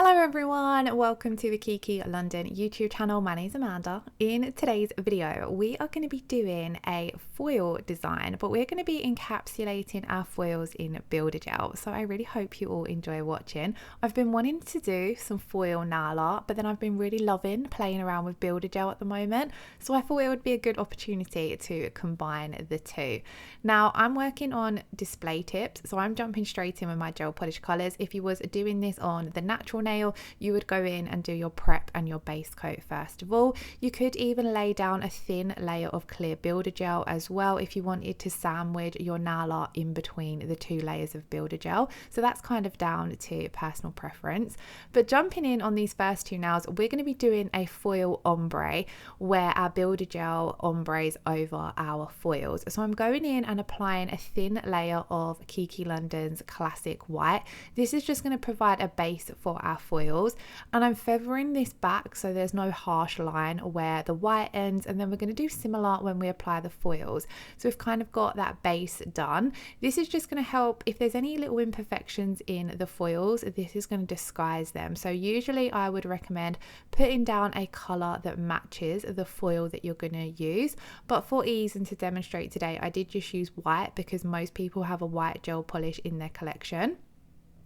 Hello everyone, welcome to the Kiki London YouTube channel. My name is Amanda. In today's video, we are going to be doing a foil design, but we're going to be encapsulating our foils in Builder Gel. So I really hope you all enjoy watching. I've been wanting to do some foil nail art, but then I've been really loving playing around with Builder Gel at the moment. So I thought it would be a good opportunity to combine the two. Now I'm working on display tips, so I'm jumping straight in with my gel polish colors. If you was doing this on the natural nail, you would go in and do your prep and your base coat first of all. You could even lay down a thin layer of clear builder gel as well if you wanted to sandwich your nail art in between the two layers of builder gel. So that's kind of down to personal preference. But jumping in on these first two nails, we're going to be doing a foil ombre where our builder gel ombres over our foils. So I'm going in and applying a thin layer of Kiki London's classic white. This is just going to provide a base for our foils, and I'm feathering this back so there's no harsh line where the white ends, and then we're going to do similar when we apply the foils. So we've kind of got that base done. This is just going to help if there's any little imperfections in the foils, this is going to disguise them. So usually I would recommend putting down a color that matches the foil that you're going to use, but for ease and to demonstrate today, I did just use white because most people have a white gel polish in their collection.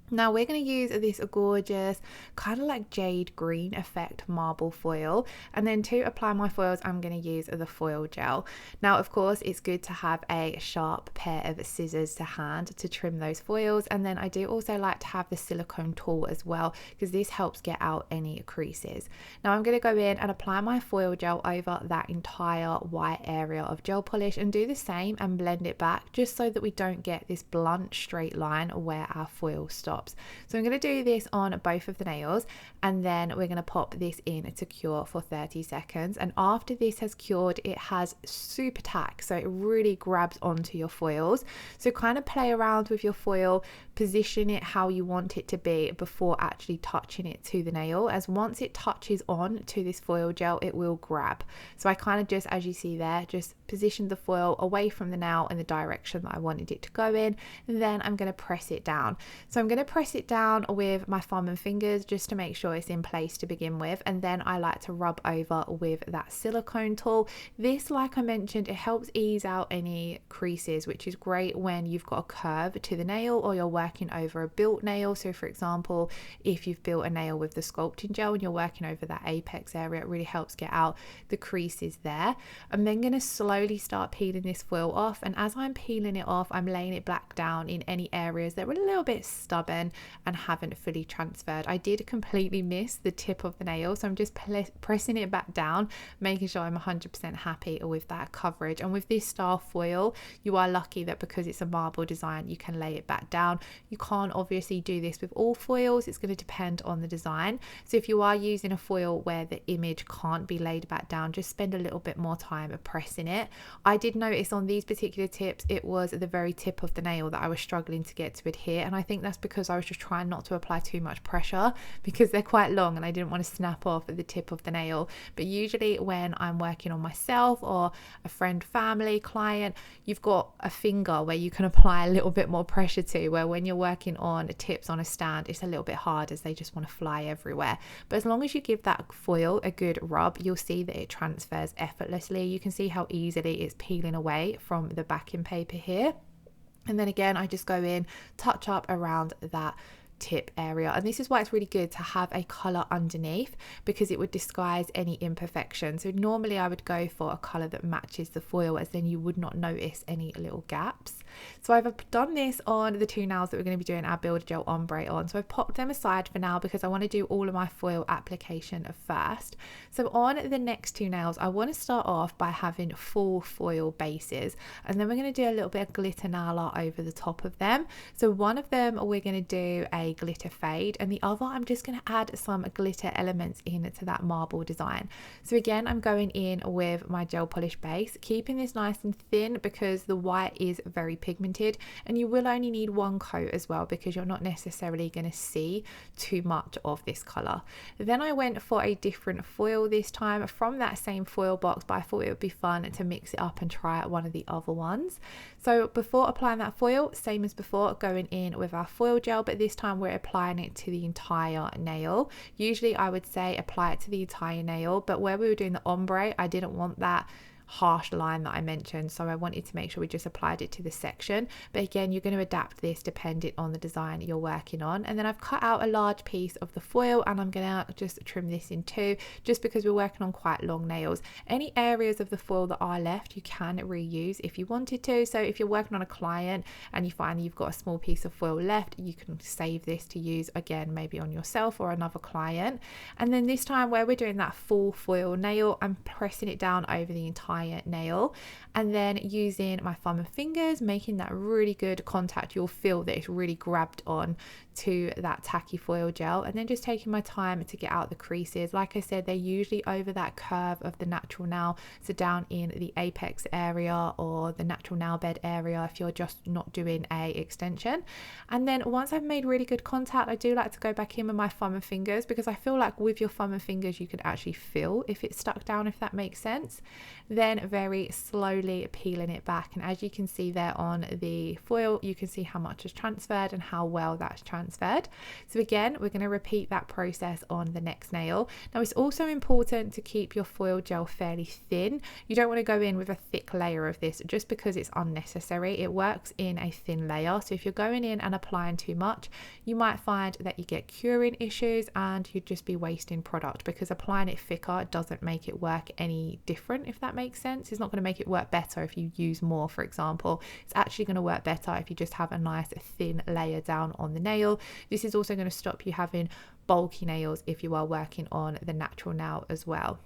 Now we're going to use this gorgeous kind of like jade green effect marble foil, and then to apply my foils I'm going to use the foil gel. Now of course it's good to have a sharp pair of scissors to hand to trim those foils, and then I do also like to have the silicone tool as well because this helps get out any creases. Now I'm going to go in and apply my foil gel over that entire white area of gel polish and do the same and blend it back just so that we don't get this blunt straight line where our foil stops. So I'm going to do this on both of the nails, and then we're going to pop this in to cure for 30 seconds. And after this has cured, it has super tack, so it really grabs onto your foils. So kind of play around with your foil, position it how you want it to be before actually touching it to the nail, as once it touches on to this foil gel it will grab. So I kind of just, as you see there, just positioned the foil away from the nail in the direction that I wanted it to go in, and then I'm going to press it down. So I'm going to press it down with my thumb and fingers just to make sure it's in place to begin with, and then I like to rub over with that silicone tool. This, like I mentioned, it helps ease out any creases, which is great when you've got a curve to the nail or you're working over a built nail. So for example, if you've built a nail with the sculpting gel and you're working over that apex area, it really helps get out the creases there. I'm then going to slowly start peeling this foil off, and as I'm peeling it off I'm laying it back down in any areas that were a little bit stubborn and haven't fully transferred. I did completely miss the tip of the nail, so I'm just pressing it back down, making sure I'm 100% happy with that coverage. And with this style foil, you are lucky that because it's a marble design you can lay it back down. You can't obviously do this with all foils, it's going to depend on the design. So if you are using a foil where the image can't be laid back down, just spend a little bit more time pressing it. I did notice on these particular tips it was the very tip of the nail that I was struggling to get to adhere, and I think that's because I was just trying not to apply too much pressure because they're quite long and I didn't want to snap off at the tip of the nail. But usually when I'm working on myself or a friend, family, client, you've got a finger where you can apply a little bit more pressure to, where when you're working on tips on a stand it's a little bit hard as they just want to fly everywhere. But as long as you give that foil a good rub, you'll see that it transfers effortlessly. You can see how easily it's peeling away from the backing paper here. And then again, I just go in, touch up around that tip area, and this is why it's really good to have a color underneath because it would disguise any imperfection. So normally I would go for a color that matches the foil, as then you would not notice any little gaps. So I've done this on the two nails that we're going to be doing our builder gel ombre on, so I've popped them aside for now because I want to do all of my foil application first. So on the next two nails I want to start off by having full foil bases, and then we're going to do a little bit of glitter nail art over the top of them. So one of them we're going to do a glitter fade, and the other I'm just going to add some glitter elements into that marble design. So again, I'm going in with my gel polish base, keeping this nice and thin because the white is very pigmented, and you will only need one coat as well because you're not necessarily going to see too much of this color. Then I went for a different foil this time from that same foil box, but I thought it would be fun to mix it up and try out one of the other ones. So before applying that foil, same as before, going in with our foil gel, but this time time we're applying it to the entire nail. Usually I would say apply it to the entire nail, but where we were doing the ombre, I didn't want that harsh line that I mentioned, so I wanted to make sure we just applied it to the section. But again, you're going to adapt this depending on the design you're working on. And then I've cut out a large piece of the foil, and I'm going to just trim this in two, just because we're working on quite long nails. Any areas of the foil that are left you can reuse if you wanted to. So if you're working on a client and you find you've got a small piece of foil left, you can save this to use again, maybe on yourself or another client. And then this time, where we're doing that full foil nail, I'm pressing it down over the entire nail, and then using my thumb and fingers, making that really good contact. You'll feel that it's really grabbed on to that tacky foil gel, and then just taking my time to get out the creases. Like I said, they're usually over that curve of the natural nail, so down in the apex area or the natural nail bed area if you're just not doing a extension. And then once I've made really good contact, I do like to go back in with my thumb and fingers, because I feel like with your thumb and fingers you can actually feel if it's stuck down, if that makes sense. Then very slowly peeling it back, and as you can see there on the foil, you can see how much has transferred and how well that's transferred. So again, we're going to repeat that process on the next nail. Now it's also important to keep your foil gel fairly thin. You don't want to go in with a thick layer of this, just because it's unnecessary. It works in a thin layer, so if you're going in and applying too much, you might find that you get curing issues and you'd just be wasting product, because applying it thicker doesn't make it work any different, if that makes sense. It's not going to make it work better if you use more, for example. It's actually going to work better if you just have a nice thin layer down on the nail. This is also going to stop you having bulky nails if you are working on the natural nail as well.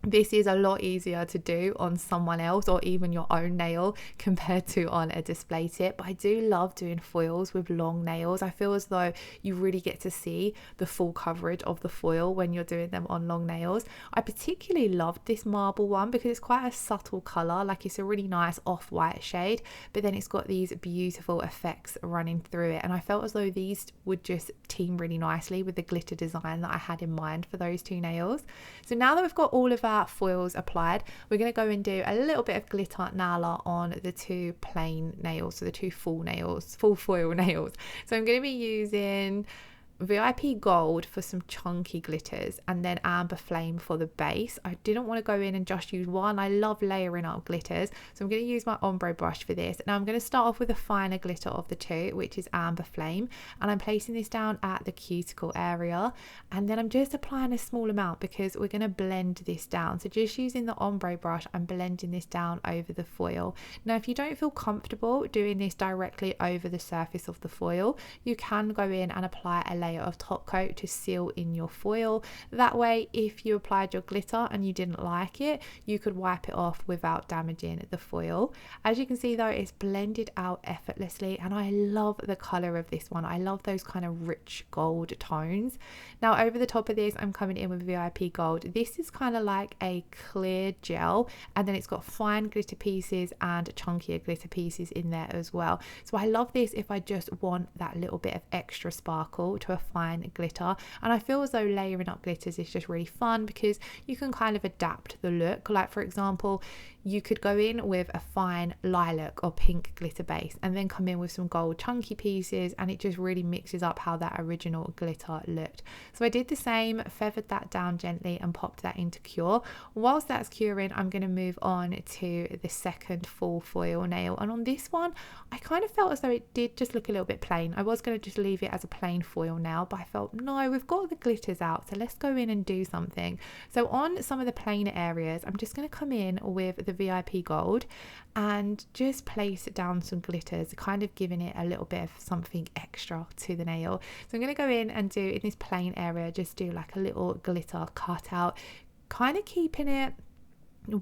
This is a lot easier to do on someone else or even your own nail compared to on a display tip. But I do love doing foils with long nails. I feel as though you really get to see the full coverage of the foil when you're doing them on long nails. I particularly loved this marble one because it's quite a subtle color, like it's a really nice off-white shade, but then it's got these beautiful effects running through it. And I felt as though these would just team really nicely with the glitter design that I had in mind for those two nails. So now that we've got all of our foils applied, we're going to go and do a little bit of glitter nala on the two plain nails, so the two full foil nails. So I'm going to be using VIP Gold for some chunky glitters, and then Amber Flame for the base. I didn't want to go in and just use one. I love layering up glitters, so I'm going to use my ombre brush for this. Now I'm going to start off with the finer glitter of the two, which is Amber Flame, and I'm placing this down at the cuticle area, and then I'm just applying a small amount because we're going to blend this down. So just using the ombre brush, I'm blending this down over the foil. Now if you don't feel comfortable doing this directly over the surface of the foil, you can go in and apply a layer of top coat to seal in your foil. That way, if you applied your glitter and you didn't like it, you could wipe it off without damaging the foil. As you can see though, it's blended out effortlessly, and I love the color of this one. I love those kind of rich gold tones. Now over the top of this, I'm coming in with VIP Gold. This is kind of like a clear gel, and then it's got fine glitter pieces and chunkier glitter pieces in there as well. So I love this if I just want that little bit of extra sparkle to a fine glitter. And I feel as though layering up glitters is just really fun because you can kind of adapt the look. Like for example, you could go in with a fine lilac or pink glitter base and then come in with some gold chunky pieces, and it just really mixes up how that original glitter looked. So I did the same, feathered that down gently and popped that into cure. Whilst that's curing, I'm going to move on to the second full foil nail, and on this one I kind of felt as though it did just look a little bit plain. I was going to just leave it as a plain foil nail, but I felt no, we've got the glitters out, so let's go in and do something. So on some of the plainer areas, I'm just going to come in with the VIP Gold and just place down some glitters, kind of giving it a little bit of something extra to the nail. So I'm going to go in and do, in this plain area, just do like a little glitter cutout, kind of keeping it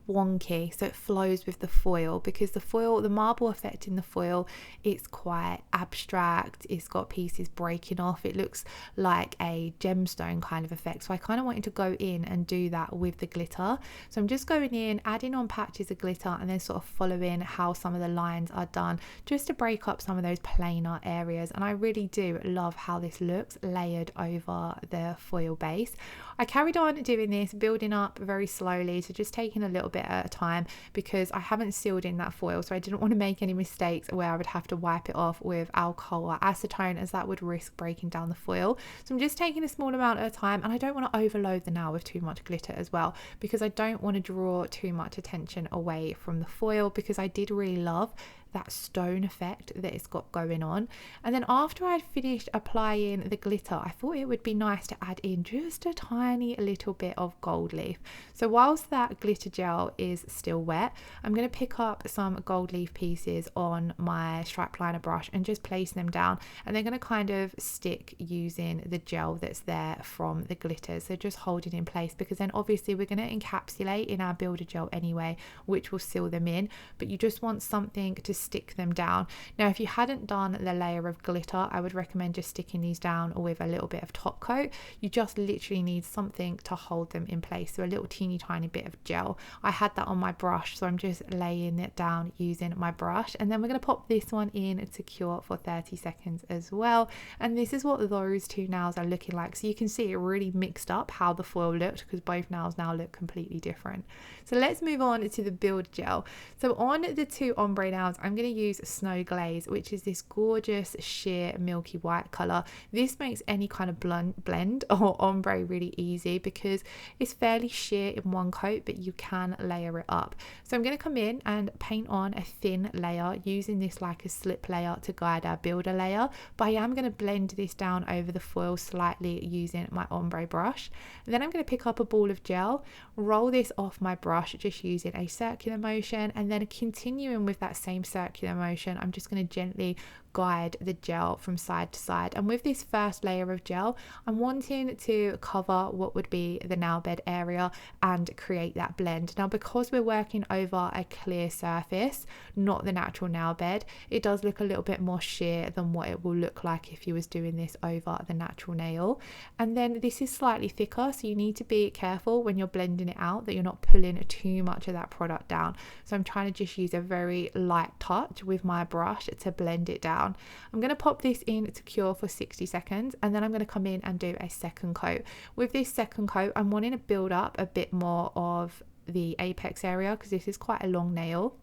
wonky so it flows with the foil, because the foil, the marble effect in the foil, it's quite abstract, it's got pieces breaking off, it looks like a gemstone kind of effect. So I kind of wanted to go in and do that with the glitter. So I'm just going in, adding on patches of glitter, and then sort of following how some of the lines are done, just to break up some of those plainer areas. And I really do love how this looks layered over the foil base. I carried on doing this, building up very slowly, so just taking a little bit at a time because I haven't sealed in that foil, so I didn't want to make any mistakes where I would have to wipe it off with alcohol or acetone, as that would risk breaking down the foil. So I'm just taking a small amount at a time, and I don't want to overload the nail with too much glitter as well, because I don't want to draw too much attention away from the foil, because I did really love that stone effect that it's got going on. And then after I'd finished applying the glitter, I thought it would be nice to add in just a tiny little bit of gold leaf. So whilst that glitter gel is still wet, I'm going to pick up some gold leaf pieces on my stripe liner brush and just place them down, and they're going to kind of stick using the gel that's there from the glitter. So just hold it in place, because then obviously we're going to encapsulate in our builder gel anyway, which will seal them in, but you just want something to stick them down. Now if you hadn't done the layer of glitter, I would recommend just sticking these down with a little bit of top coat. You just literally need something to hold them in place, so a little teeny tiny bit of gel. I had that on my brush, so I'm just laying it down using my brush, and then we're going to pop this one in to cure for 30 seconds as well. And this is what those two nails are looking like, so you can see it really mixed up how the foil looked, because both nails now look completely different. So let's move on to the build gel. So on the two ombre nails, I'm going to use Snow Glaze, which is this gorgeous sheer milky white color. This makes any kind of blend or ombre really easy, because it's fairly sheer in one coat, but you can layer it up. So I'm going to come in and paint on a thin layer using this like a slip layer to guide our builder layer, but I am going to blend this down over the foil slightly using my ombre brush. And then I'm going to pick up a ball of gel, roll this off my brush just using a circular motion, and then continuing with that same circular motion, I'm just going to gently guide the gel from side to side. And with this first layer of gel, I'm wanting to cover what would be the nail bed area and create that blend. Now because we're working over a clear surface, not the natural nail bed, it does look a little bit more sheer than what it will look like if you was doing this over the natural nail. And then this is slightly thicker, so you need to be careful when you're blending it out that you're not pulling too much of that product down. So I'm trying to just use a very light touch with my brush to blend it down. I'm going to pop this in to cure for 60 seconds, and then I'm going to come in and do a second coat. With this second coat, I'm wanting to build up a bit more of the apex area, because this is quite a long nail.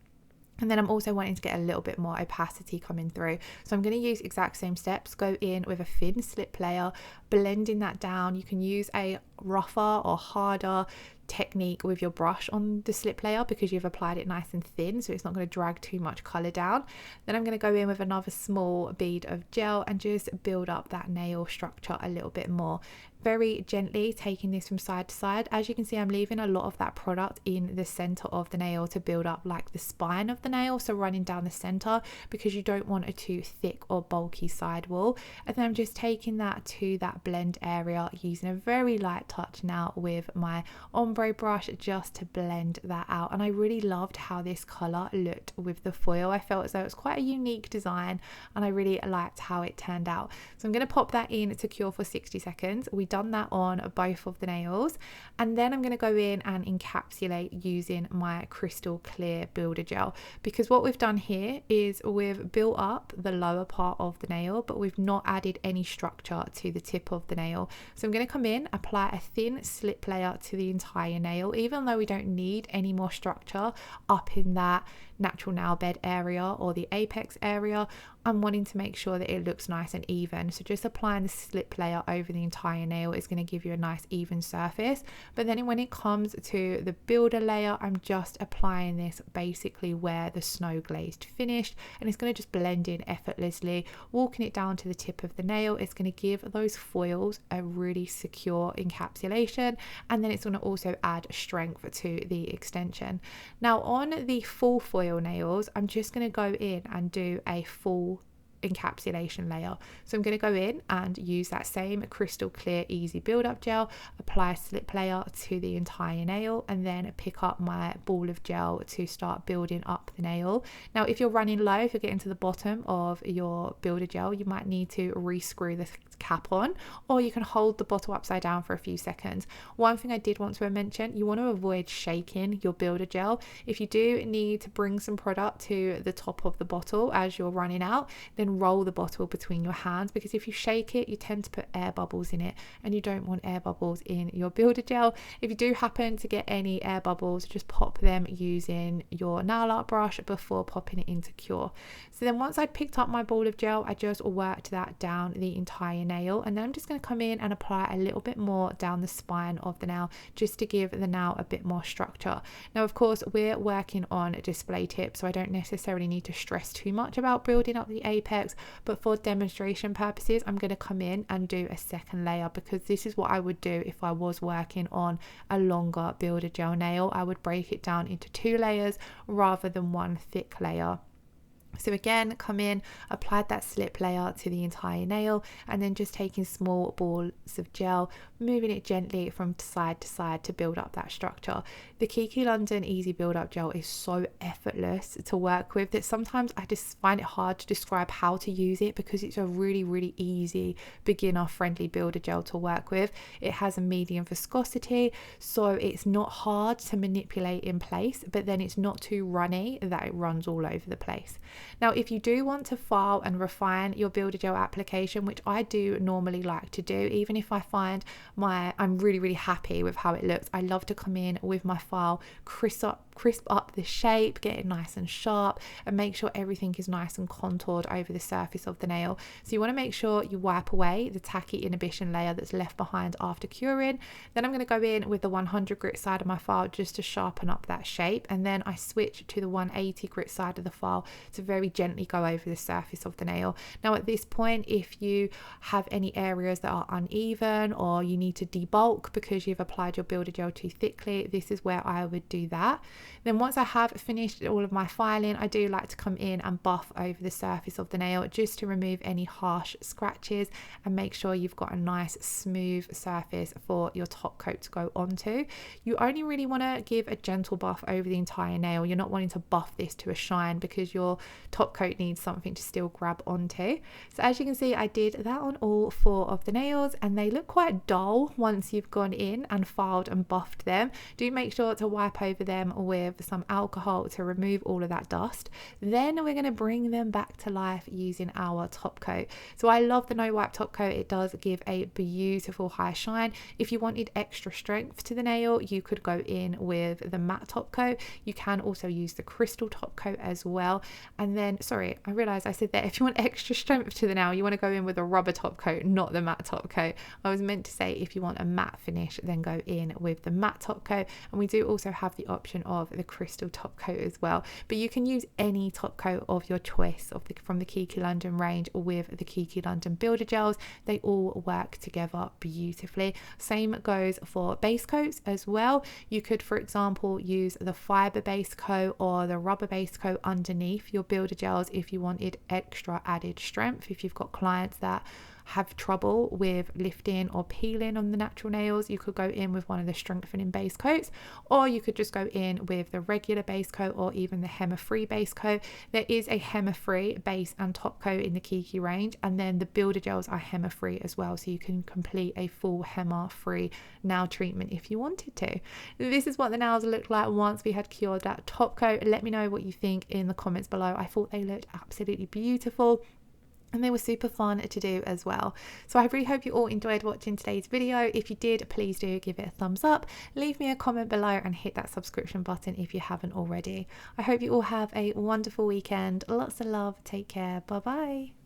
And then I'm also wanting to get a little bit more opacity coming through. So I'm going to use exact same steps, go in with a thin slip layer, blending that down. You can use a rougher or harder technique with your brush on the slip layer, because you've applied it nice and thin, so it's not going to drag too much color down. Then I'm going to go in with another small bead of gel and just build up that nail structure a little bit more, very gently taking this from side to side. As you can see, I'm leaving a lot of that product in the center of the nail to build up like the spine of the nail, so running down the center, because you don't want a too thick or bulky sidewall. And then I'm just taking that to that blend area using a very light touch now with my ombre brush just to blend that out. And I really loved how this color looked with the foil. I felt as though it was quite a unique design, and I really liked how it turned out. So I'm going to pop that in to cure for 60 seconds. We've done that on both of the nails, and then I'm going to go in and encapsulate using my crystal clear builder gel, because what we've done here is we've built up the lower part of the nail, but we've not added any structure to the tip of the nail. So I'm going to come in, apply a thin slip layer to the entire nail, even though we don't need any more structure up in that natural nail bed area or the apex area. I'm wanting to make sure that it looks nice and even, so just applying the slip layer over the entire nail is going to give you a nice even surface. But then when it comes to the builder layer, I'm just applying this basically where the snow glazed finished, and it's going to just blend in effortlessly, walking it down to the tip of the nail. It's going to give those foils a really secure encapsulation, and then it's going to also add strength to the extension. Now on the full foil nails, I'm just going to go in and do a full encapsulation layer. So I'm going to go in and use that same crystal clear easy build up gel, apply a slip layer to the entire nail, and then pick up my ball of gel to start building up the nail. Now if you're running low, if you're getting to the bottom of your builder gel, you might need to re-screw the cap on, or you can hold the bottle upside down for a few seconds. One thing I did want to mention, you want to avoid shaking your builder gel. If you do need to bring some product to the top of the bottle as you're running out, then then roll the bottle between your hands, because if you shake it, you tend to put air bubbles in it, and you don't want air bubbles in your builder gel. If you do happen to get any air bubbles, just pop them using your nail art brush before popping it into Cure. So then once I'd picked up my ball of gel, I just worked that down the entire nail, and then I'm just going to come in and apply a little bit more down the spine of the nail, just to give the nail a bit more structure. Now of course we're working on a display tip, so I don't necessarily need to stress too much about building up the apex, but for demonstration purposes I'm going to come in and do a second layer, because this is what I would do if I was working on a longer builder gel nail. I would break it down into 2 layers rather than one thick layer. So again, come in, applied that slip layer to the entire nail, and then just taking small balls of gel, moving it gently from side to side to build up that structure. The Kiki London Easy Build Up Gel is so effortless to work with that sometimes I just find it hard to describe how to use it, because it's a really easy beginner friendly builder gel to work with. It has a medium viscosity, so it's not hard to manipulate in place, but then it's not too runny that it runs all over the place. Now if you do want to file and refine your builder gel application, which I do normally like to do, even if I find I'm really happy with how it looks, I love to come in with my file, crisp up the shape, get it nice and sharp, and make sure everything is nice and contoured over the surface of the nail. So you want to make sure you wipe away the tacky inhibition layer that's left behind after curing. Then I'm going to go in with the 100 grit side of my file just to sharpen up that shape, and then I switch to the 180 grit side of the file to very gently go over the surface of the nail. Now at this point, if you have any areas that are uneven, or you need to debulk because you've applied your builder gel too thickly, this is where I would do that. Then once I have finished all of my filing, I do like to come in and buff over the surface of the nail just to remove any harsh scratches and make sure you've got a nice smooth surface for your top coat to go onto. You only really want to give a gentle buff over the entire nail. You're not wanting to buff this to a shine, because your top coat needs something to still grab onto. So as you can see, I did that on all 4 of the nails, and they look quite dull once you've gone in and filed and buffed them. Do make sure to wipe over them with some alcohol to remove all of that dust. Then we're going to bring them back to life using our top coat. So I love the no wipe top coat. It does give a beautiful high shine. If you wanted extra strength to the nail, you could go in with the matte top coat. You can also use the Crystal top coat as well. And then, sorry, I realized I said that if you want extra strength to the nail, you want to go in with a rubber top coat, not the matte top coat. I was meant to say if you want a matte finish, then go in with the matte top coat. And we do also have the option of the Crystal top coat as well, but you can use any top coat of your choice from the Kiki London range with the Kiki London builder gels. They all work together beautifully. Same goes for base coats as well. You could, for example, use the fiber base coat or the rubber base coat underneath your builder gels if you wanted extra added strength. If you've got clients that have trouble with lifting or peeling on the natural nails, you could go in with one of the strengthening base coats, or you could just go in with the regular base coat or even the Hema free base coat. There is a Hema free base and top coat in the Kiki range, and then the builder gels are Hema free as well, so you can complete a full Hema free nail treatment if you wanted to. This is what the nails looked like once we had cured that top coat. Let me know what you think in the comments below. I thought they looked absolutely beautiful, and they were super fun to do as well. So I really hope you all enjoyed watching today's video. If you did, please do give it a thumbs up, leave me a comment below, and hit that subscription button if you haven't already. I hope you all have a wonderful weekend. Lots of love. Take care. Bye bye.